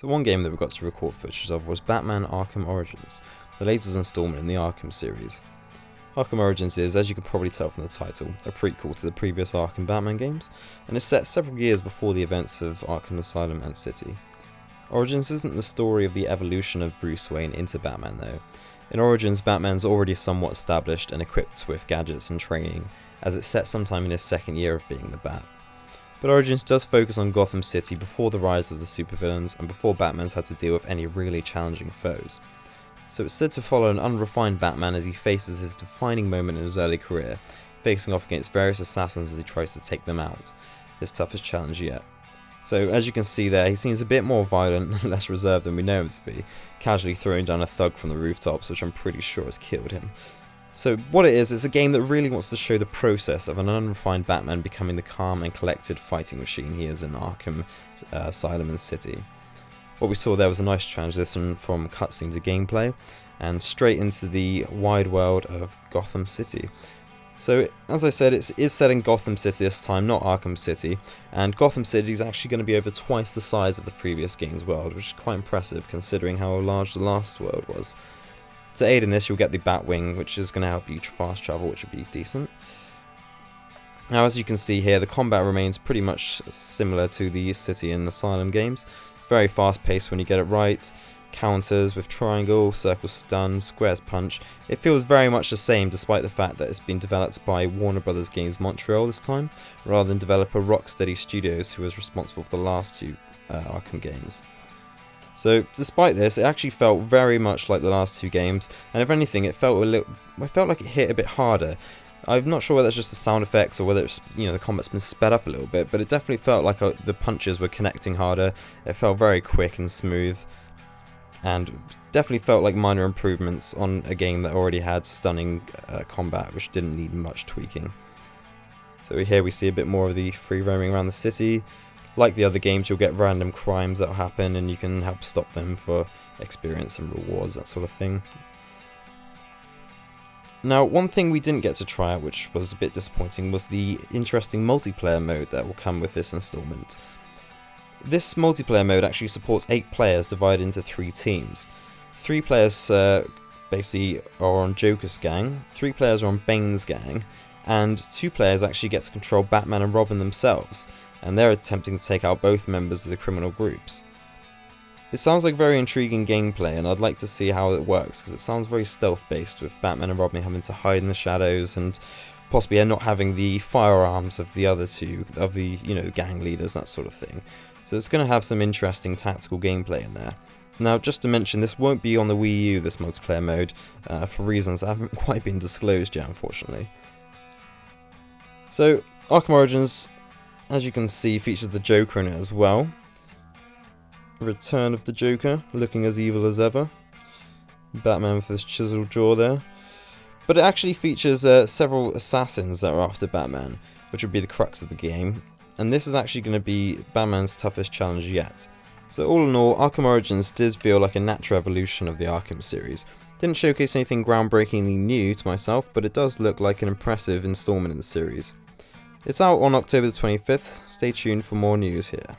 So one game that we got to record footage of was Batman Arkham Origins, the latest installment in the Arkham series. Arkham Origins is, as you can probably tell from the title, a prequel to the previous Arkham Batman games, and is set several years before the events of Arkham Asylum and City. Origins isn't the story of the evolution of Bruce Wayne into Batman though. In Origins, Batman's already somewhat established and equipped with gadgets and training, as it's set sometime in his second year of being the Bat. But Origins does focus on Gotham City before the rise of the supervillains and before Batman's had to deal with any really challenging foes. So it's said to follow an unrefined Batman as he faces his defining moment in his early career, facing off against various assassins as he tries to take them out, his toughest challenge yet. So as you can see there, he seems a bit more violent and less reserved than we know him to be, casually throwing down a thug from the rooftops, which I'm pretty sure has killed him. So what it is, it's a game that really wants to show the process of an unrefined Batman becoming the calm and collected fighting machine he is in Arkham Asylum and City. What we saw there was a nice transition from cutscene to gameplay, and straight into the wide world of Gotham City. So, as I said, it is set in Gotham City this time, not Arkham City, and Gotham City is actually going to be over twice the size of the previous game's world, which is quite impressive considering how large the last world was. To aid in this, you'll get the Batwing, which is going to help you fast travel, which would be decent. Now, as you can see here, the combat remains pretty much similar to the City and Asylum games. It's very fast paced when you get it right. Counters with triangle, circle stun, squares punch. It feels very much the same despite the fact that it's been developed by Warner Bros. Games Montreal this time, rather than developer Rocksteady Studios, who was responsible for the last two Arkham games. So despite this, it actually felt very much like the last two games, and if anything, it felt like it hit a bit harder. I'm not sure whether it's just the sound effects or whether it's, the combat's been sped up a little bit, but it definitely felt like the punches were connecting harder. It felt very quick and smooth, and definitely felt like minor improvements on a game that already had stunning combat, which didn't need much tweaking. So here we see a bit more of the free roaming around the city. Like the other games, you'll get random crimes that will happen, and you can help stop them for experience and rewards, that sort of thing. Now, one thing we didn't get to try out, which was a bit disappointing, was the interesting multiplayer mode that will come with this installment. This multiplayer mode actually supports 8 players divided into 3 teams. 3 players basically are on Joker's gang, 3 players are on Bane's gang, and 2 players actually get to control Batman and Robin themselves, and they're attempting to take out both members of the criminal groups. It sounds like very intriguing gameplay, and I'd like to see how it works, because it sounds very stealth-based, with Batman and Robin having to hide in the shadows, and possibly not having the firearms of the other two, of the, gang leaders, that sort of thing. So it's going to have some interesting tactical gameplay in there. Now, just to mention, this won't be on the Wii U, this multiplayer mode, for reasons that haven't quite been disclosed yet, unfortunately. So, Arkham Origins, as you can see, features the Joker in it as well. Return of the Joker, looking as evil as ever. Batman with his chiseled jaw there. But it actually features several assassins that are after Batman, which would be the crux of the game. And this is actually going to be Batman's toughest challenge yet. So all in all, Arkham Origins did feel like a natural evolution of the Arkham series. Didn't showcase anything groundbreakingly new to myself, but it does look like an impressive installment in the series. It's out on October the 25th, stay tuned for more news here.